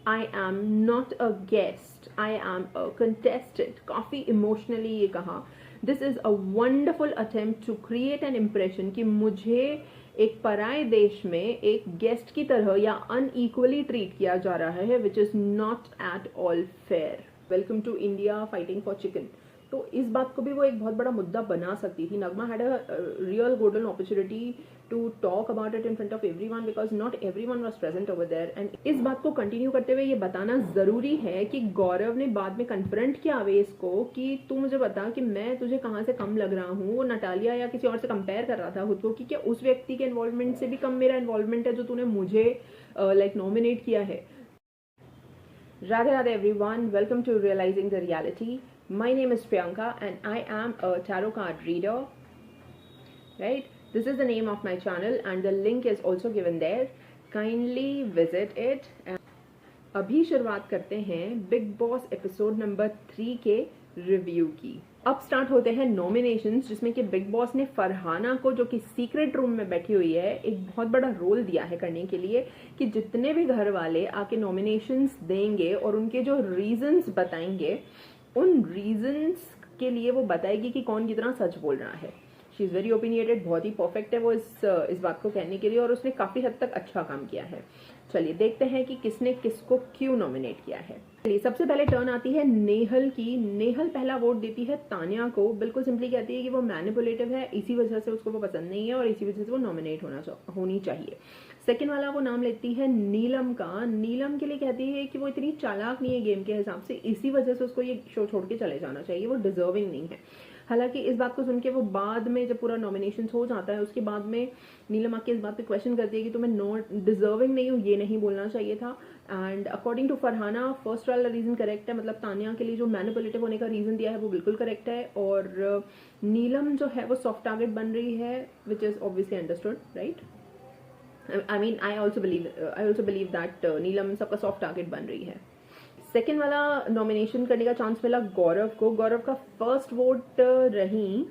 I am not a guest, I am a contestant, काफ़ी emotionally ये कहा. This is a wonderful attempt to create an impression कि मुझे एक पराए देश में एक गेस्ट की तरह या अनइक्वली ट्रीट किया जा रहा है, which is not at all fair. Welcome to India fighting for chicken. तो इस बात को भी वो एक बहुत बड़ा मुद्दा बना सकती थी. Nagma had a real golden opportunity to talk about it in front of everyone because not everyone was present over there. And इस बात को कंटिन्यू करते हुए ये बताना जरूरी है कि गौरव ने बाद में कन्फ्रंट किया अवेश को कि तू मुझे बता कि मैं तुझे कहाँ से कम लग रहा हूँ. वो नटालिया या किसी और से कंपेयर कर रहा था खुद को कि क्या उस व्यक्ति के इन्वॉल्वमेंट से भी कम मेरा इन्वॉल्वमेंट है जो तूने मुझे लाइक नॉमिनेट किया है. Radhe Radhe everyone, welcome to Realizing the Reality. My name is Priyanka and I am a tarot card reader. Right? This is the name of my channel and the link is also given there. Kindly visit it. अभी शुरुआत करते हैं big boss episode number 3 के review की. अब start होते हैं nominations, जिसमें कि बिग बॉस ने फरहाना को, जो कि सीक्रेट रूम में बैठी हुई है, एक बहुत बड़ा रोल दिया है करने के लिए कि जितने भी घर वाले आके नॉमिनेशंस देंगे और उनके जो रीजंस बताएंगे, उन रीजंस के लिए वो बताएगी कि कौन कितना सच बोल रहा है. शी इज़ वेरी ओपिनियटेड, बहुत ही परफेक्ट है वो इस बात को कहने के लिए, और उसने काफ़ी हद तक अच्छा काम किया है. चलिए देखते हैं कि किसने किसको क्यों नॉमिनेट किया है. चलिए सबसे पहले टर्न आती है नेहल की. नेहल पहला वोट देती है तान्या को. बिल्कुल सिंपली कहती है कि वो मैनिपुलेटिव है, इसी वजह से उसको वो पसंद नहीं है और इसी वजह से वो नॉमिनेट होनी चाहिए. सेकेंड वाला वो नाम लेती है नीलम का. नीलम के लिए कहती है कि वो इतनी चालाक नहीं है गेम के हिसाब से, इसी वजह से उसको ये शो छोड़ के चले जाना चाहिए, वो डिजर्विंग नहीं है. हालांकि इस बात को सुन के वो बाद में जब पूरा नॉमिनेशन हो जाता है उसके बाद में नीलम आके इस बात पे क्वेश्चन करती है कि तुम्हें नॉट डिजर्विंग नहीं हो, ये नहीं बोलना चाहिए था. And according to Farhana first वाला रीजन करेक्ट है, मतलब तान्या के लिए जो मैनिपुलेटिव होने का रीजन दिया है वो बिल्कुल करेक्ट है. और नीलम जो है वो सॉफ्ट टारगेट बन रही है, which is obviously understood, right. I mean I also believe that Neelam सबका सॉफ्ट टारगेट बन रही है. सेकेंड वाला नॉमिनेशन करने का चांस मिला गौरव को. गौरव का फर्स्ट वोट रही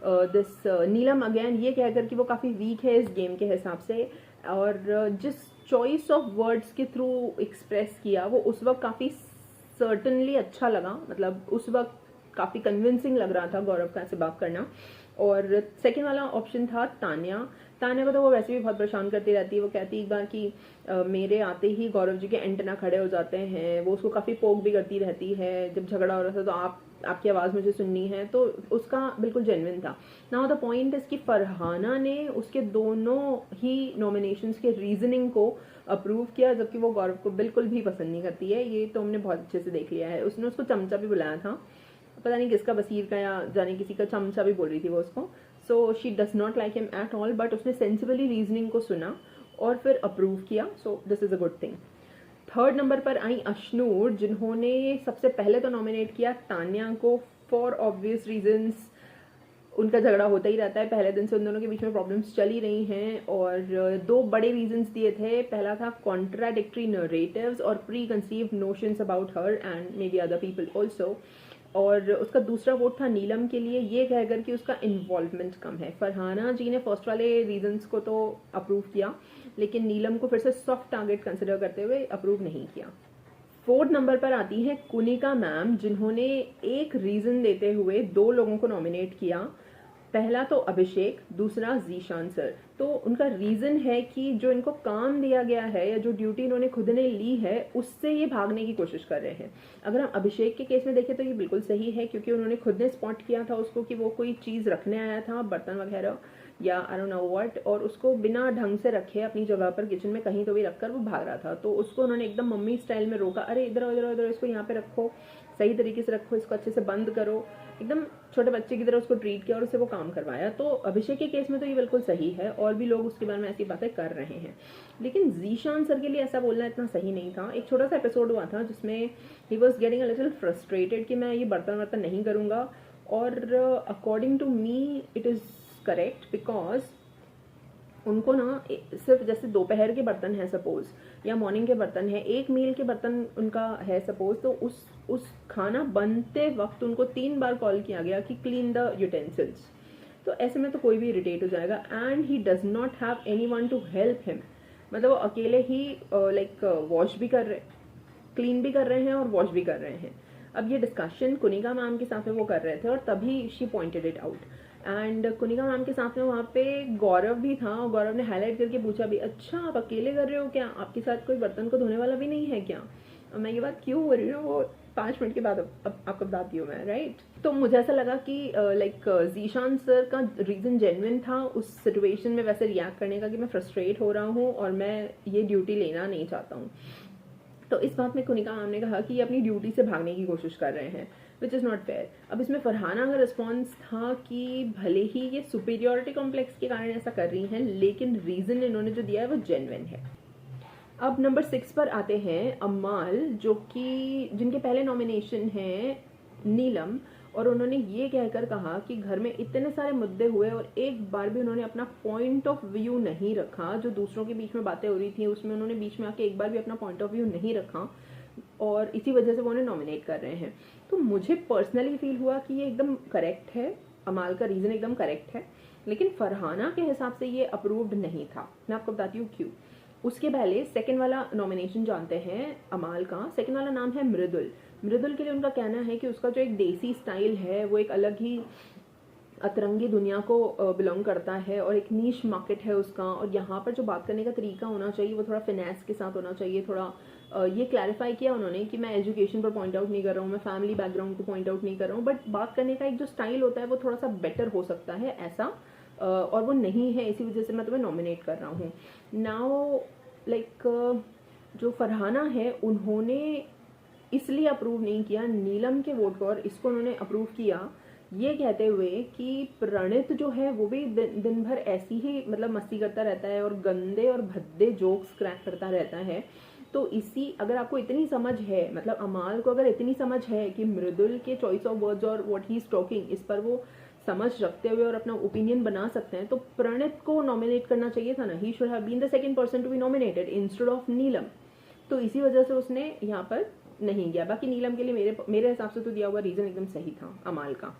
दिस नीलम अगेन, ये कहकर कि वो काफ़ी वीक है इस गेम के हिसाब से, और जिस चॉइस ऑफ वर्ड्स के थ्रू एक्सप्रेस किया वो उस वक्त काफ़ी सर्टनली अच्छा लगा. मतलब उस वक्त काफ़ी कन्विंसिंग लग रहा था गौरव का ऐसे बात करना. और सेकेंड वाला ऑप्शन था तान्या. तान्या को तो वो वैसे भी बहुत परेशान करती रहती है. वो कहती एक बार कि मेरे आते ही गौरव जी के एंटेना खड़े हो जाते हैं. वो उसको काफ़ी पोक भी करती रहती है. जब झगड़ा हो रहा था तो आपकी आवाज़ मुझे सुननी है, तो उसका बिल्कुल जेन्युइन था. नाउ द पॉइंट इज कि फरहाना ने उसके दोनों ही नॉमिनेशंस के रीजनिंग को अप्रूव किया, जबकि वो गौरव को बिल्कुल भी पसंद नहीं करती है. ये तो हमने बहुत अच्छे से देख लिया है. उसने उसको चमचा भी बुलाया था, पता नहीं किसका, बसीर का या जाने किसी का चमचा भी बोल रही थी वो उसको. So she does not like him at all, but उसने सेंसिबली रीजनिंग को सुना और फिर अप्रूव किया. So this is a good thing. Third number पर आई अश्नूर, जिन्होंने सबसे पहले तो नॉमिनेट किया तान्या को फॉर ऑब्वियस रीजंस. उनका झगड़ा होता ही रहता है, पहले दिन से उन दोनों के बीच में प्रॉब्लम्स चली रही हैं, और दो बड़े रीजंस दिए थे. पहला था कॉन्ट्राडिक्टरी नरेटिव्स और pre conceived notions about her and may be other people also. और उसका दूसरा वोट था नीलम के लिए, ये कहकर कि उसका इन्वॉल्वमेंट कम है. फरहाना जी ने फर्स्ट वाले रीजंस को तो अप्रूव किया, लेकिन नीलम को फिर से सॉफ्ट टारगेट कंसिडर करते हुए अप्रूव नहीं किया. फोर्थ नंबर पर आती है कुनिका मैम, जिन्होंने एक रीजन देते हुए दो लोगों को नॉमिनेट किया. पहला तो अभिषेक, दूसरा जीशान सर. तो उनका रीजन है कि जो इनको काम दिया गया है या जो ड्यूटी इन्होंने खुद ने ली है उससे ये भागने की कोशिश कर रहे हैं. अगर हम अभिषेक के केस में देखें तो ये बिल्कुल सही है, क्योंकि उन्होंने खुद ने स्पॉट किया था उसको कि वो कोई चीज़ रखने आया था, बर्तन वगैरह या आई डोंट नो व्हाट, और उसको बिना ढंग से रखे अपनी जगह पर किचन में कहीं तो भी रखकर वो भाग रहा था. तो उसको उन्होंने एकदम मम्मी स्टाइल में रोका, अरे इधर इधर इधर, इसको यहाँ पे रखो, सही तरीके से रखो, इसको अच्छे से बंद करो, एकदम छोटे बच्चे की तरह उसको ट्रीट किया और उससे वो काम करवाया. तो अभिषेक के केस में तो ये बिल्कुल सही है, और भी लोग उसके बारे में ऐसी बातें कर रहे हैं. लेकिन जीशान सर के लिए ऐसा बोलना इतना सही नहीं था. एक छोटा सा एपिसोड हुआ था जिसमें he was getting a little frustrated कि मैं ये बर्तन वर्तन नहीं करूँगा, और according to me it is correct, because उनको ना सिर्फ जैसे दोपहर के बर्तन है सपोज, या मॉर्निंग के बर्तन है, एक मील के बर्तन उनका है सपोज, तो उस खाना बनते वक्त उनको 3 बार कॉल किया गया कि क्लीन द यूटेंसिल्स. तो ऐसे में तो कोई भी इरिटेट हो जाएगा. And he does not have anyone to help him. मतलब वो अकेले ही लाइक वॉश भी कर रहे, क्लीन भी कर रहे हैं और वॉश भी कर रहे हैं। अब ये डिस्कशन कुनिका मैम के साथ में वो कर रहे थे और तभी she pointed it out. And Kunika ma'am के साथ में वहाँ पे गौरव भी था और गौरव ने हाईलाइट करके पूछा भी, अच्छा आप अकेले कर रहे हो क्या, आपके साथ कोई बर्तन को धोने वाला भी नहीं है क्या? और मैं ये बात क्यों हो रही हूँ वो 5 मिनट के बाद अब आपको बताती हूँ मैं, राइट। तो मुझे ऐसा लगा कि लाइक जीशान सर का रीज़न जेन्युइन था उस सिचुएशन में वैसे रिएक्ट करने का कि मैं फ्रस्ट्रेट हो रहा हूँ और मैं ये ड्यूटी लेना नहीं चाहता हूँ। तो इस बात में कुनिका मैम ने कहा कि ये अपनी ड्यूटी से भागने की कोशिश कर रहे हैं, विच इज़ नॉट फेयर। अब इसमें फरहाना का रिस्पॉन्स था कि भले ही ये सुपीरियोरिटी कॉम्प्लेक्स के कारण ऐसा कर रही हैं, लेकिन रीज़न इन्होंने जो दिया है वो जेन्युइन है। अब नंबर 6 पर आते हैं अमाल, जो कि जिनके पहले नॉमिनेशन हैं नीलम, और उन्होंने ये कहकर कहा कि घर में इतने सारे मुद्दे हुए और एक बार भी उन्होंने अपना पॉइंट ऑफ व्यू नहीं रखा। जो दूसरों के बीच में बातें हो रही थी उसमें उन्होंने बीच में आके एक बार भी अपना पॉइंट ऑफ व्यू नहीं रखा और इसी वजह से वो उन्हें नॉमिनेट कर रहे हैं। तो मुझे पर्सनली फील हुआ कि ये एकदम करेक्ट है, अमाल का रीज़न एकदम करेक्ट है, लेकिन फरहाना के हिसाब से ये अप्रूव्ड नहीं था। मैं आपको बताती हूँ क्यों। उसके पहले सेकंड वाला नॉमिनेशन जानते हैं अमाल का। सेकंड वाला नाम है मृदुल। मृदुल के लिए उनका कहना है कि उसका जो एक देसी स्टाइल है वो एक अलग ही अतरंगी दुनिया को बिलोंग करता है और एक नीश मार्केट है उसका, और यहाँ पर जो बात करने का तरीका होना चाहिए वो थोड़ा फिनेस के साथ होना चाहिए। थोड़ा ये क्लैरिफाई किया उन्होंने कि मैं एजुकेशन पर पॉइंट आउट नहीं कर रहा हूँ, मैं फैमिली बैकग्राउंड को पॉइंट आउट नहीं कर रहा हूँ, बट बात करने का एक जो स्टाइल होता है वो थोड़ा सा बेटर हो सकता है ऐसा, और वो नहीं है, इसी वजह से मैं तुम्हें नॉमिनेट कर रहा हूँ। नाउ लाइक जो फरहाना है उन्होंने इसलिए अप्रूव नहीं किया नीलम के वोट को और इसको उन्होंने अप्रूव किया ये कहते हुए कि प्रणित जो है वो भी दिन भर ऐसी ही मतलब मस्ती करता रहता है और गंदे और भद्दे जोक्स क्रैक करता रहता है। तो इसी अगर आपको इतनी समझ है, मतलब अमाल को अगर इतनी समझ है कि मृदुल के चॉइस ऑफ वर्ड्स और व्हाट ही इज टॉकिंग इस पर वो समझ रखते हुए और अपना ओपिनियन बना सकते हैं, तो प्रणित को नॉमिनेट करना चाहिए था ना। He should have been the second person to be nominated instead of Neelam. तो इसी वजह से उसने यहाँ पर नहीं गया। बाकी नीलम के लिए मेरे हिसाब से तो दिया हुआ रीजन एकदम सही था अमाल का।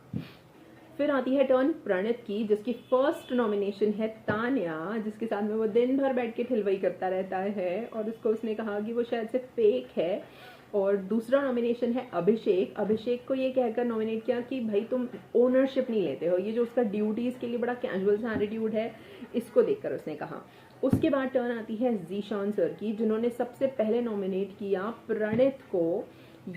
फिर आती है टर्न प्रणित की, जिसकी फर्स्ट नॉमिनेशन है तान्या, जिसके साथ में वो दिन भर बैठ के ठिलवाई करता रहता है और उसको उसने कहा कि वो शायद से फेक है। और दूसरा नॉमिनेशन है अभिषेक। अभिषेक को ये कहकर नॉमिनेट किया कि भाई तुम ओनरशिप नहीं लेते हो, ये जो उसका ड्यूटीज के लिए बड़ा कैजुअल सा एटीट्यूड है इसको देखकर उसने कहा। उसके बाद टर्न आती है जीशान सर की, जिन्होंने सबसे पहले नॉमिनेट किया प्रणित को,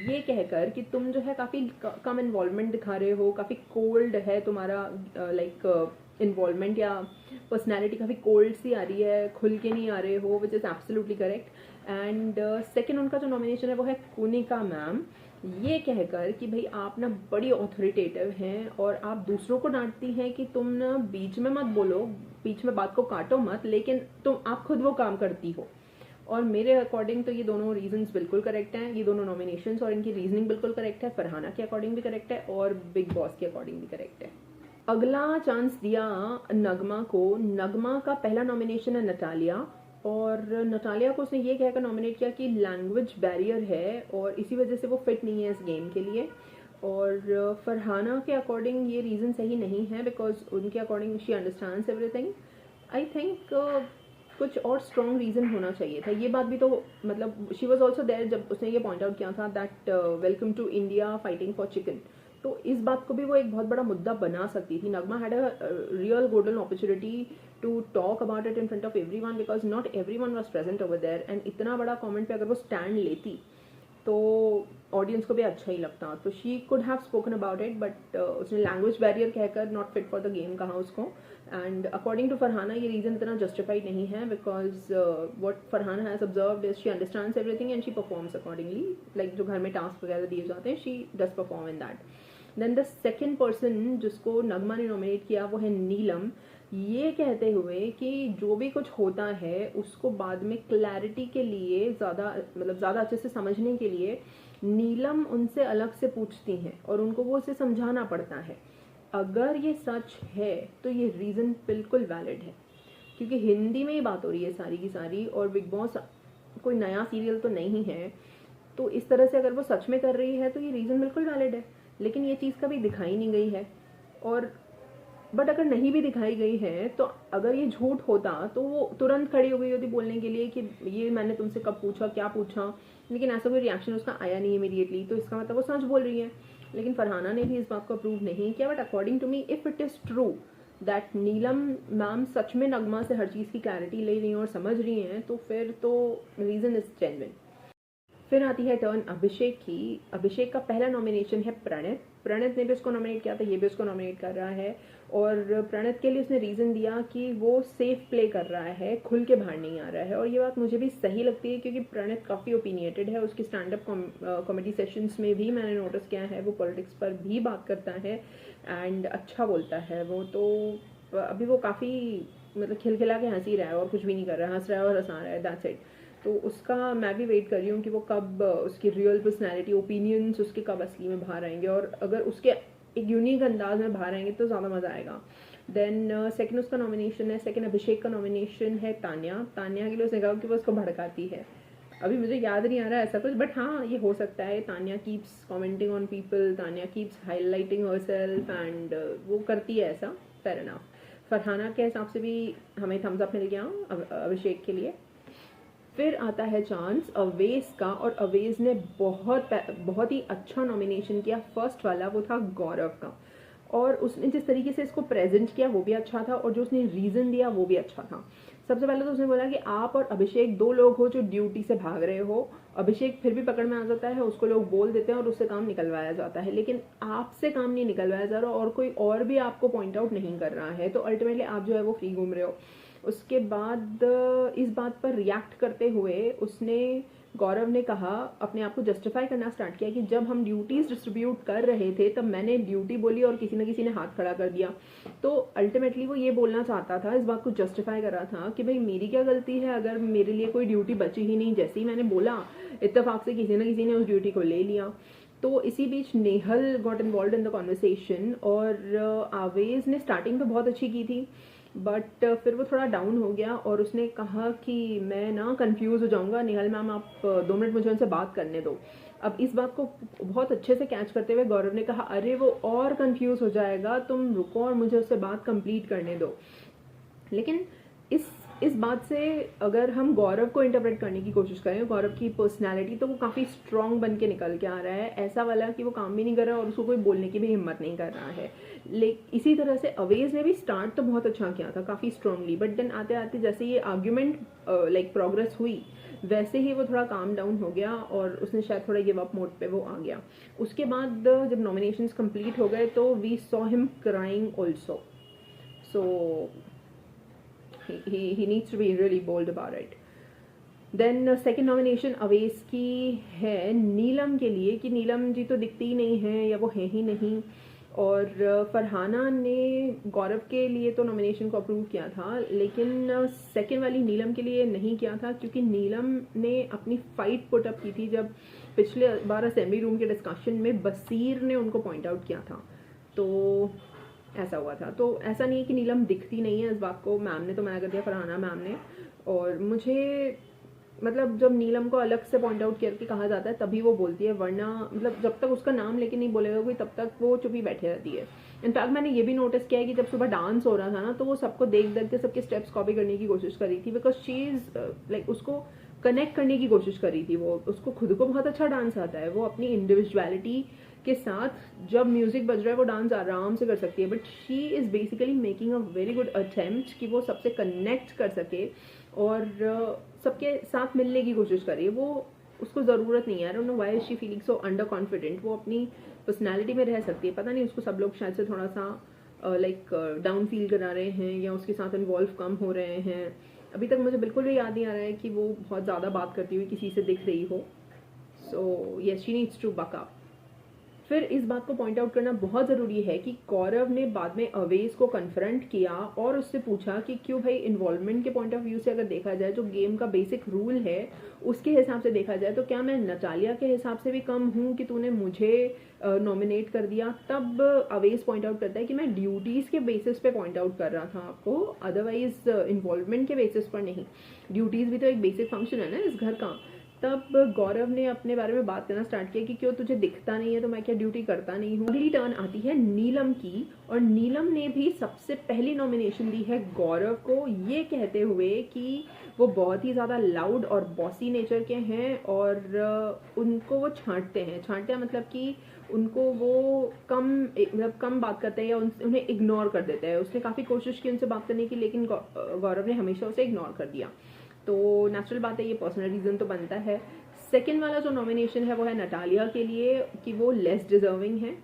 ये कहकर कि तुम जो है काफ़ी कम इन्वॉल्वमेंट दिखा रहे हो, काफ़ी कोल्ड है तुम्हारा लाइक इन्वॉल्वमेंट या पर्सनैलिटी काफ़ी कोल्ड सी आ रही है, खुल के नहीं आ रहे हो, which is absolutely correct. And second उनका जो नॉमिनेशन है वो है कुनिका मैम, ये कहकर कि भाई आप ना बड़ी ऑथोरिटेटिव हैं और आप दूसरों को डांटती हैं कि तुम ना बीच में मत बोलो, बीच में बात को काटो मत, लेकिन आप खुद वो काम करती हो। और मेरे अकॉर्डिंग तो ये दोनों रीजंस बिल्कुल करेक्ट हैं, ये दोनों नॉमिनेशंस और इनकी रीजनिंग बिल्कुल करेक्ट है, फरहाना के अकॉर्डिंग भी करेक्ट है और बिग बॉस के अकॉर्डिंग भी करेक्ट है। अगला चांस दिया नगमा को। नगमा का पहला नॉमिनेशन है नटालिया, और नटालिया को उसने ये कहकर नॉमिनेट किया कि लैंग्वेज बैरियर है और इसी वजह से वो फिट नहीं है इस गेम के लिए। और फरहाना के अकॉर्डिंग ये रीज़न सही नहीं है, बिकॉज उनके according she understands everything. I think कुछ और स्ट्रॉन्ग रीज़न होना चाहिए था। ये बात भी तो मतलब शी वॉज ऑल्सो देयर जब उसने ये पॉइंट आउट किया था that welcome to India fighting for chicken, तो इस बात को भी वो एक बहुत बड़ा मुद्दा बना सकती थी। Nagma had a real golden opportunity to talk about it in front of everyone, because not everyone was present over there, and इतना बड़ा कमेंट पे अगर वो स्टैंड लेती तो ऑडियंस को भी अच्छा ही लगता। तो she could have spoken about it, but उसने लैंग्वेज बैरियर कहकर not fit for the game कहा उसको। एंड अकॉर्डिंग टू फरहाना ये रीज़न इतना जस्टिफाइड नहीं है, because what Farhana has observed is she understands everything and she performs accordingly. Like जो घर में टास्क वगैरह दिए जाते हैं, she does perform in that. Then the second person जिसको नगमा ने नॉमिनेट किया वो है नीलम, ये कहते हुए कि जो भी कुछ होता है उसको बाद में क्लैरिटी के लिए ज़्यादा अच्छे से समझने के लिए नीलम उनसे अलग से पूछती हैं और उनको वो उसे समझाना पड़ता है। अगर ये सच है तो ये रीज़न बिल्कुल वैलिड है, क्योंकि हिंदी में ही बात हो रही है सारी की सारी और बिग बॉस कोई नया सीरियल तो नहीं है। तो इस तरह से अगर वो सच में कर रही है तो ये रीज़न बिल्कुल वैलिड है, लेकिन ये चीज़ कभी दिखाई नहीं गई है। और बट अगर नहीं भी दिखाई गई है तो अगर ये झूठ होता तो वो तुरंत खड़ी हो गई होती बोलने के लिए कि ये मैंने तुमसे कब पूछा, क्या पूछा, लेकिन ऐसा कोई रिएक्शन उसका आया नहीं इमीडिएटली, तो इसका मतलब वो सच बोल रही है। लेकिन फरहाना ने भी इस बात को अप्रूव नहीं किया। But according to me, if it is true that Neelam ma'am सच में नगमा से हर चीज़ की क्लैरिटी ले रही हैं और समझ रही हैं, तो फिर तो रीज़न इज जेन्युइन। फिर आती है टर्न अभिषेक की। अभिषेक का पहला नॉमिनेशन है प्रणित। प्रणित ने भी उसको नॉमिनेट किया था, ये भी उसको नॉमिनेट कर रहा है। और प्रणित के लिए उसने रीज़न दिया कि वो सेफ प्ले कर रहा है, खुल के बाहर नहीं आ रहा है। और ये बात मुझे भी सही लगती है क्योंकि प्रणित काफ़ी ओपिनिएटेड है। उसकी स्टैंड अप कॉमेडी सेशंस में भी मैंने नोटिस किया है, वो पॉलिटिक्स पर भी बात करता है एंड अच्छा बोलता है वो। तो अभी वो काफ़ी मतलब खिलखिला के हंस ही रहा है और कुछ भी नहीं कर रहा है, हंस रहा है और हंसा रहा है, दैट्स इट। तो उसका मैं भी वेट कर रही हूँ कि वो कब उसकी रियल पर्सनैलिटी, ओपिनियंस उसके कब असली में बाहर आएंगे, और अगर उसके एक यूनिक अंदाज में बाहर आएंगे तो ज़्यादा मज़ा आएगा। देन सेकंड उसका नॉमिनेशन है, सेकंड अभिषेक का नॉमिनेशन है तान्या। तान्या के लिए उसने कहा कि वो उसको भड़काती है। अभी मुझे याद नहीं आ रहा है ऐसा कुछ, बट हाँ ये हो सकता है। Tanya keeps commenting on people, Tanya keeps highlighting herself and वो करती है ऐसा, फेयर इनफ। फरहाना के हिसाब से भी हमें थम्स अप मिल गया अभिषेक के लिए। फिर आता है चांस अवेज का, और अवेज ने बहुत ही अच्छा नॉमिनेशन किया। फर्स्ट वाला वो था गौरव का, और उसने जिस तरीके से इसको प्रेजेंट किया वो भी अच्छा था, और जो उसने रीज़न दिया वो भी अच्छा था। सबसे पहले तो उसने बोला कि आप और अभिषेक दो लोग हो जो ड्यूटी से भाग रहे हो। अभिषेक फिर भी पकड़ में आ जाता है, उसको लोग बोल देते हैं और उससे काम निकलवाया जाता है, लेकिन आपसे काम नहीं निकलवाया जा रहा और कोई और भी आपको पॉइंट आउट नहीं कर रहा है, तो अल्टीमेटली आप जो है वो फ्री घूम रहे हो। उसके बाद इस बात पर रिएक्ट करते हुए उसने, गौरव ने कहा, अपने आप को जस्टिफाई करना स्टार्ट किया कि जब हम ड्यूटीज़ डिस्ट्रीब्यूट कर रहे थे तब मैंने ड्यूटी बोली और किसी न किसी ने हाथ खड़ा कर दिया। तो अल्टीमेटली वो ये बोलना चाहता था, इस बात को जस्टिफाई कर रहा था कि भाई मेरी क्या गलती है अगर मेरे लिए कोई ड्यूटी बची ही नहीं। जैसे ही मैंने बोला इत्तेफाक से किसी न किसी ने उस ड्यूटी को ले लिया। तो इसी बीच Nehal got involve in the conversation, और आवेज ने स्टार्टिंग तो बहुत अच्छी की थी, बट फिर वो थोड़ा डाउन हो गया और उसने कहा कि मैं ना कंफ्यूज हो जाऊंगा, निहल मैम आप 2 मिनट मुझे उनसे बात करने दो। अब इस बात को बहुत अच्छे से कैच करते हुए गौरव ने कहा, अरे वो और कंफ्यूज हो जाएगा, तुम रुको और मुझे उससे बात कंप्लीट करने दो। लेकिन इस बात से अगर हम गौरव को इंटरप्रेट करने की कोशिश करें, गौरव की पर्सनालिटी, तो वो काफ़ी स्ट्रांग बन के निकल के आ रहा है। ऐसा वाला कि वो काम भी नहीं कर रहा और उसको कोई बोलने की भी हिम्मत नहीं कर रहा है। इसी तरह से अवेज ने भी स्टार्ट तो बहुत अच्छा किया था, काफ़ी स्ट्रांगली, बट देन आते आते जैसे ये आर्ग्यूमेंट प्रोग्रेस हुई वैसे ही वो थोड़ा काम डाउन हो गया और उसने शायद थोड़ा गिव अप मोड पे वो आ गया। उसके बाद जब नॉमिनेशंस कंप्लीट हो गए तो we saw him crying also, so he needs to be really bold about it. Then second nomination Awez की है नीलम के लिए, कि नीलम जी तो दिखती ही नहीं है या वो है ही नहीं। और फरहाना ने गौरव के लिए तो नॉमिनेशन को अप्रूव किया था, लेकिन सेकेंड वाली नीलम के लिए नहीं किया था क्योंकि नीलम ने अपनी फाइट पुट अप की थी जब पिछले बार असेंबली रूम के डिस्कशन में बसीर ने उनको पॉइंट आउट किया था, तो ऐसा हुआ था। तो ऐसा नहीं है कि नीलम दिखती नहीं है, इस बात को मैम ने तो मना कर दिया, फरहाना मैम ने। और मुझे मतलब जब नीलम को अलग से पॉइंट आउट करके कहा जाता है तभी वो बोलती है, वरना मतलब जब तक उसका नाम लेके नहीं बोलेगा कोई तब तक वो चुप ही बैठे रहती है। इनफैक्ट मैंने ये भी नोटिस किया है कि जब सुबह डांस हो रहा था ना तो वो सबको देख देख के सबके स्टेप्स कॉपी करने की कोशिश कर रही थी, बिकॉज शी इज़ उसको कनेक्ट करने की कोशिश कर रही थी। वो उसको खुद को बहुत अच्छा डांस आता है, वो अपनी इंडिविजुअलिटी के साथ जब म्यूजिक बज रहा है वो डांस आराम से कर सकती है, but she is basically making a very good attempt कि वो सबसे कनेक्ट कर सके और सबके साथ मिलने की कोशिश कर रही है। वो उसको ज़रूरत नहीं है, I don't know why is she feeling so under confident. वो अपनी पर्सनैलिटी में रह सकती है, पता नहीं उसको सब लोग शायद से थोड़ा सा डाउन फील करा रहे हैं या उसके साथ इन्वॉल्व कम हो रहे हैं। अभी तक मुझे बिल्कुल भी याद नहीं आ रहा है कि वो बहुत ज़्यादा बात करती हुई किसी से दिख रही हो। So yes, she needs to buck up. फिर इस बात को पॉइंट आउट करना बहुत ज़रूरी है कि गौरव ने बाद में अवेज को कन्फ्रंट किया और उससे पूछा कि क्यों भाई, इन्वॉल्वमेंट के पॉइंट ऑफ व्यू से अगर देखा जाए, जो गेम का बेसिक रूल है उसके हिसाब से देखा जाए, तो क्या मैं नचालिया के हिसाब से भी कम हूँ कि तूने मुझे नॉमिनेट कर दिया। तब अवेज पॉइंट आउट करता है कि मैं ड्यूटीज़ के बेसिस पे पॉइंट आउट कर रहा था आपको, अदरवाइज इन्वॉल्वमेंट के बेसिस पर नहीं। ड्यूटीज़ भी तो एक बेसिक फंक्शन है ना इस घर का। तब गौरव ने अपने बारे में बात करना स्टार्ट किया कि क्यों तुझे दिखता नहीं है, तो मैं क्या ड्यूटी करता नहीं हूँ। अगली टर्न आती है नीलम की, और नीलम ने भी सबसे पहली नॉमिनेशन दी है गौरव को, ये कहते हुए कि वो बहुत ही ज़्यादा लाउड और बॉसी नेचर के हैं और उनको वो छांटते हैं मतलब कि उनको वो कम बात करते हैं या उन्हें इग्नोर कर देते हैं। उसने काफ़ी कोशिश की उनसे बात करने की, लेकिन गौरव ने हमेशा उसे इग्नोर कर दिया। तो नेचुरल बात है, ये पर्सनल रीज़न तो बनता है। सेकेंड वाला जो नॉमिनेशन है वो है नटालिया के लिए कि वो लेस डिजर्विंग है,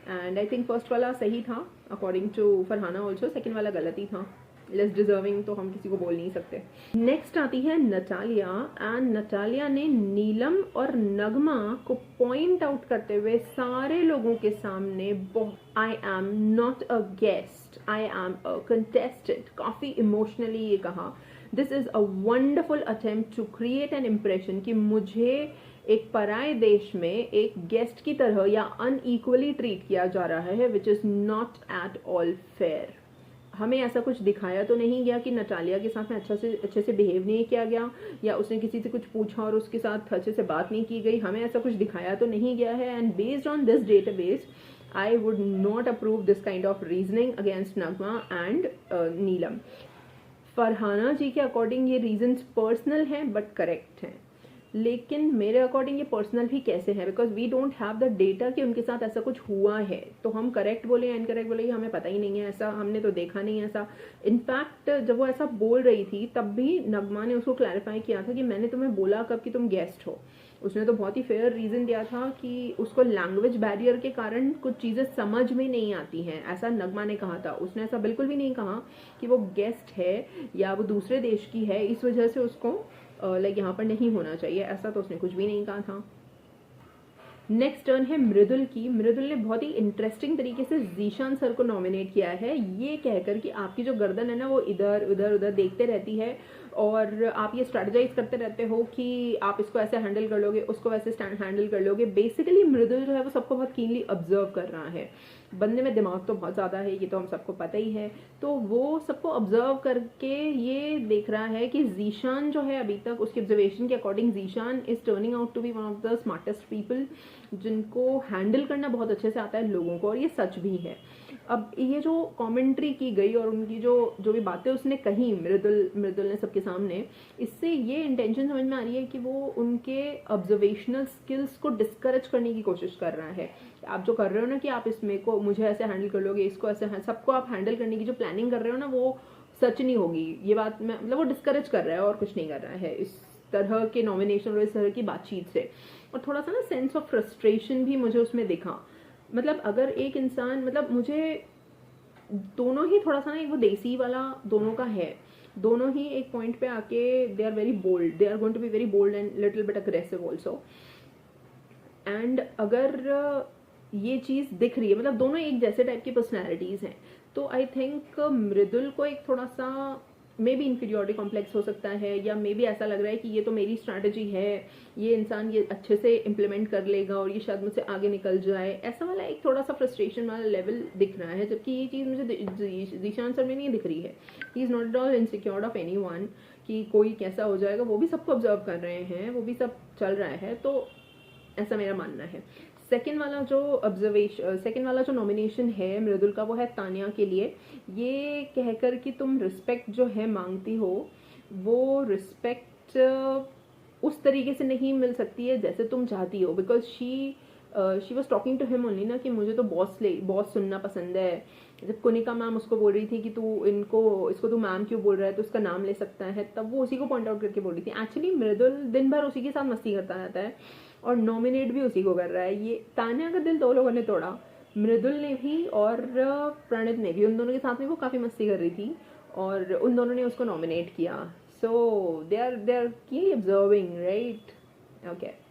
एंड आई थिंक फर्स्ट वाला सही था according to Farhana also, second वाला गलत ही था। लेस डिजर्विंग तो हम किसी को बोल नहीं सकते। नेक्स्ट आती है नटालिया, एंड नटालिया ने नीलम और नगमा को पॉइंट आउट करते हुए सारे लोगों के सामने I am not a guest, I am a contestant, काफी इमोशनली ये कहा। This is a wonderful attempt to create an impression कि मुझे एक पराये देश में एक गेस्ट की तरह या अनइक्वली ट्रीट किया जा रहा है, which is not at all fair. हमें ऐसा कुछ दिखाया तो नहीं गया कि नटालिया के साथ में अच्छे से बिहेव नहीं किया गया, या उसने किसी से कुछ पूछा और उसके साथ अच्छे से बात नहीं की गई। हमें ऐसा कुछ दिखाया तो नहीं गया है, and based on this database I would not approve this kind of reasoning against Nagma and Neelam. Farhana ji के अकॉर्डिंग ये रीजंस पर्सनल हैं बट करेक्ट हैं, लेकिन मेरे अकॉर्डिंग ये पर्सनल भी कैसे है, because we don't have the data कि उनके साथ ऐसा कुछ हुआ है। तो हम करेक्ट बोले या इनकरेक्ट बोले हमें पता ही नहीं है, ऐसा हमने तो देखा नहीं है ऐसा। इनफैक्ट जब वो ऐसा बोल रही थी तब भी नगमा ने उसको क्लैरिफाई किया था कि मैंने तुम्हें बोला कब कि तुम गेस्ट हो। उसने तो बहुत ही फेयर रीजन दिया था कि उसको लैंग्वेज बैरियर के कारण कुछ चीज़ें समझ में नहीं आती हैं, ऐसा नगमा ने कहा था। उसने ऐसा बिल्कुल भी नहीं कहा कि वो गेस्ट है या वो दूसरे देश की है इस वजह से उसको लाइक यहाँ पर नहीं होना चाहिए, ऐसा तो उसने कुछ भी नहीं कहा था। नेक्स्ट टर्न है मृदुल की। मृदुल ने बहुत ही इंटरेस्टिंग तरीके से जीशान सर को नॉमिनेट किया है, ये कहकर कि आपकी जो गर्दन है ना वो इधर उधर उधर देखते रहती है और आप ये स्ट्रेटजाइज करते रहते हो कि आप इसको ऐसे हैंडल कर लोगे, उसको वैसे हैंडल कर लोगे। बेसिकली मृदुल जो है वो सबको बहुत कीनली ऑब्जर्व कर रहा है। बंदे में दिमाग तो बहुत ज़्यादा है, ये तो हम सबको पता ही है। तो वो सबको ऑब्जर्व करके ये देख रहा है कि जीशान जो है अभी तक उसके ऑब्जर्वेशन के according Zeeshan is turning out to be one of the smartest people, जिनको हैंडल करना बहुत अच्छे से आता है लोगों को, और ये सच भी है। अब ये जो कमेंट्री की गई और उनकी जो भी बातें उसने कही मृदुल ने सबके सामने, इससे ये इंटेंशन समझ में आ रही है कि वो उनके ऑब्जर्वेशनल स्किल्स को डिस्करेज करने की कोशिश कर रहा है। आप जो कर रहे हो ना कि आप इसमें को मुझे ऐसे हैंडल कर लोगे, इसको ऐसे सबको आप हैंडल करने की जो प्लानिंग कर रहे हो ना वो सच नहीं होगी। ये बात मैं मतलब वो डिस्करेज कर रहा है और कुछ नहीं कर रहा है इस तरह के नॉमिनेशन और इस तरह की बातचीत से। और थोड़ा सा ना सेंस ऑफ फ्रस्ट्रेशन भी मुझे उसमें दिखा। मतलब अगर एक इंसान, मतलब मुझे दोनों ही थोड़ा सा ना वो देसी वाला दोनों का है, दोनों ही एक पॉइंट पे आके they are very bold, they are going to be very bold and little bit aggressive also. And अगर ये चीज़ दिख रही है, मतलब दोनों एक जैसे टाइप की पर्सनैलिटीज़ हैं, तो आई थिंक मृदुल को एक थोड़ा सा मे बी इन्फीरियोरिटी कॉम्प्लेक्स हो सकता है, या मे बी ऐसा लग रहा है कि ये तो मेरी स्ट्रैटेजी है, ये इंसान ये अच्छे से इम्प्लीमेंट कर लेगा और ये शायद मुझसे आगे निकल जाए, ऐसा वाला एक थोड़ा सा फ्रस्ट्रेशन वाला लेवल दिख रहा है। जबकि ये चीज़ मुझे जीशान सर में नहीं दिख रही है। He is not at all insecured of any one कि कोई कैसा हो जाएगा, वो भी सबको ऑब्जर्व कर रहे हैं, वो भी सब चल रहा है। तो ऐसा मेरा मानना है। सेकेंड वाला जो नॉमिनेशन है मृदुल का वो है तानिया के लिए। ये कहकर कि तुम रिस्पेक्ट जो है मांगती हो, वो रिस्पेक्ट उस तरीके से नहीं मिल सकती है जैसे तुम चाहती हो, because she was talking to him only ना कि मुझे तो बॉस सुनना पसंद है। जब कोनिका मैम उसको बोल रही थी कि तू इसको तू मैम क्यों बोल रहा है, तो उसका नाम ले सकता है, तब वो उसी को पॉइंट आउट करके बोल रही थी। एक्चुअली मृदुल दिन भर उसी के साथ मस्ती करता रहता है और नॉमिनेट भी उसी को कर रहा है। ये तानिया का दिल दो लोगों ने तोड़ा, मृदुल ने भी और प्रणित ने भी। उन दोनों के साथ में वो काफ़ी मस्ती कर रही थी और उन दोनों ने उसको नॉमिनेट किया। So they are keenly observing, right? Okay.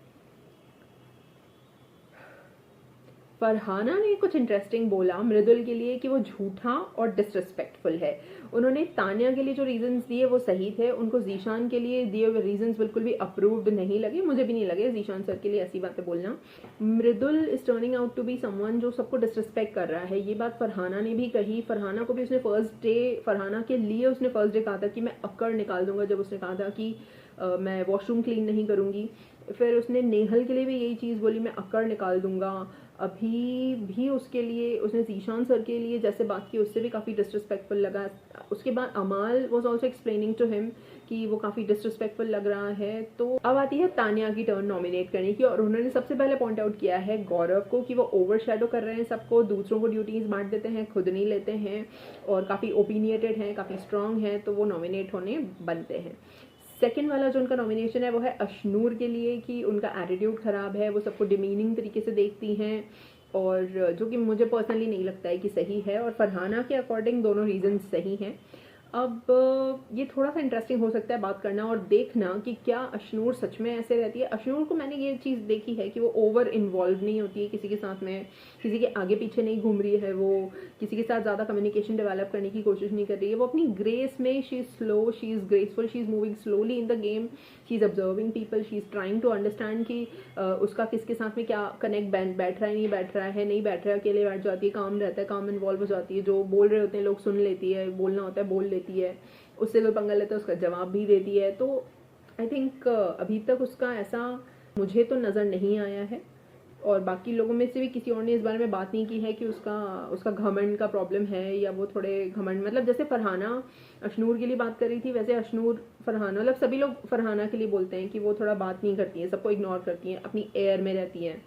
Farhana ने कुछ इंटरेस्टिंग बोला मृदुल के लिए कि वो झूठा और डिसरिस्पेक्टफुल है। उन्होंने तानिया के लिए जो रीजंस दिए वो सही थे, उनको जीशान के लिए दिए हुए रीजंस बिल्कुल भी अप्रूव्ड नहीं लगे, मुझे भी नहीं लगे जीशान सर के लिए ऐसी बातें बोलना। Mridul is turning out to be someone जो सबको डिसरिस्पेक्ट कर रहा है, ये बात फरहाना ने भी कही। फरहाना को भी उसने फरहाना के लिए उसने फर्स्ट डे कहा था कि मैं अक्कड़ निकाल दूंगा, जब उसने कहा था कि मैं वॉशरूम क्लीन नहीं करूंगी। फिर उसने नेहल के लिए भी यही चीज़ बोली, मैं अकड़ निकाल दूंगा। अभी भी उसके लिए उसने जीशान सर के लिए जैसे बात की, उससे भी काफ़ी डिसरिस्पेक्टफुल लगा। उसके बाद Amaal was also explaining to him कि वो काफ़ी डिसरिस्पेक्टफुल लग रहा है। तो अब आती है तान्या की टर्न नॉमिनेट करने की, और उन्होंने सबसे पहले पॉइंट आउट किया है गौरव को कि वो ओवर शेडो कर रहे हैं सबको, दूसरों को ड्यूटीज बांट देते हैं, खुद नहीं लेते हैं, और काफ़ी ओपिनियटेड हैं, काफ़ी स्ट्रांग हैं, तो वो नॉमिनेट होने बनते हैं। सेकेंड वाला जो उनका नॉमिनेशन है वो है अशनूर के लिए, कि उनका एटीट्यूड ख़राब है, वो सबको डिमीनिंग तरीके से देखती हैं, और जो कि मुझे पर्सनली नहीं लगता है कि सही है। और फरहाना के अकॉर्डिंग दोनों रीजन सही हैं। अब ये थोड़ा सा इंटरेस्टिंग हो सकता है बात करना और देखना कि क्या अशनूर सच में ऐसे रहती है। अशनूर को मैंने ये चीज़ देखी है कि वो ओवर इन्वॉल्व नहीं होती है किसी के साथ में, किसी के आगे पीछे नहीं घूम रही है, वो किसी के साथ ज़्यादा कम्युनिकेशन डेवलप करने की कोशिश नहीं कर रही है। वो अपनी ग्रेस में, she is slow, she is graceful, she is moving slowly in the game, she is observing people, she is trying to understand कि उसका किसके साथ में क्या कनेक्ट बैठ रहा है, नहीं बैठ रहा है, नहीं बैठ रहा है, अकेले बैठ जाती है, काम रहता है, काम इन्वॉल्व हो जाती है, जो बोल रहे होते हैं लोग सुन लेती है, बोलना होता है बोल लेती है, उससे कोई पंगा लेता है उसका जवाब भी देती है। तो आई थिंक अभी तक उसका ऐसा मुझे तो नज़र नहीं आया है, और बाकी लोगों में से भी किसी और ने इस बारे में बात नहीं की है कि उसका घमंड का प्रॉब्लम है, या वो थोड़े घमंड, मतलब जैसे फरहाना अशनूर के लिए बात कर रही थी, वैसे अशनूर फरहाना, मतलब सभी लोग फरहाना के लिए बोलते हैं कि वो थोड़ा बात नहीं करती है, सबको इग्नोर करती हैं, अपनी एयर में रहती हैं।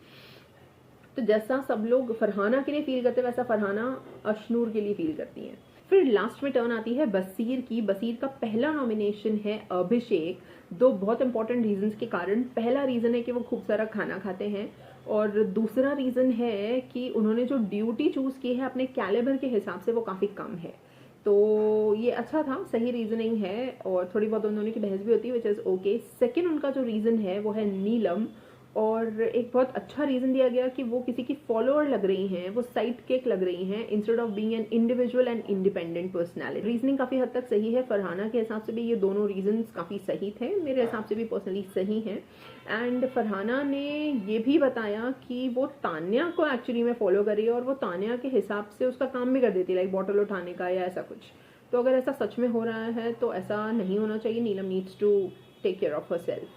तो जैसा सब लोग फरहाना के लिए फील करते हैं, वैसा फरहाना अशनूर के लिए फील करती हैं। फिर लास्ट में टर्न आती है बसीर की। बसीर का पहला नॉमिनेशन है अभिषेक, दो बहुत इंपॉर्टेंट रीजंस के कारण। पहला रीजन है कि वो खूब सारा खाना खाते हैं, और दूसरा रीजन है कि उन्होंने जो ड्यूटी चूज की है अपने कैलिबर के हिसाब से वो काफ़ी कम है। तो ये अच्छा था, सही रीजनिंग है, और थोड़ी बहुत उन्होंने की बहस भी होती है, विच इज़ ओके। सेकेंड उनका जो रीज़न है वो है नीलम, और एक बहुत अच्छा रीज़न दिया गया कि वो किसी की फॉलोअर लग रही हैं, वो साइड केक लग रही हैं, instead of being an individual and independent personality. Reasoning काफ़ी हद तक सही है, फरहाना के हिसाब से भी ये दोनों रीजंस काफ़ी सही थे, मेरे हिसाब से भी पर्सनली सही हैं। एंड फरहाना ने ये भी बताया कि वो तान्या को एक्चुअली में फॉलो कर रही है, और वो तान्या के हिसाब से उसका काम भी कर देती है, लाइक बॉटल उठाने का या ऐसा कुछ। तो अगर ऐसा सच में हो रहा है तो ऐसा नहीं होना चाहिए। Neelam needs to take care of herself.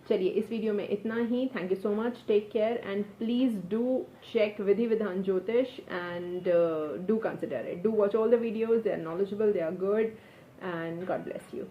चलिए इस वीडियो में इतना ही। Thank you so much, take care, and please do check Vidhi Vidhan Jyotish, and do consider it, do watch all the videos, they are knowledgeable, they are good, and God bless you.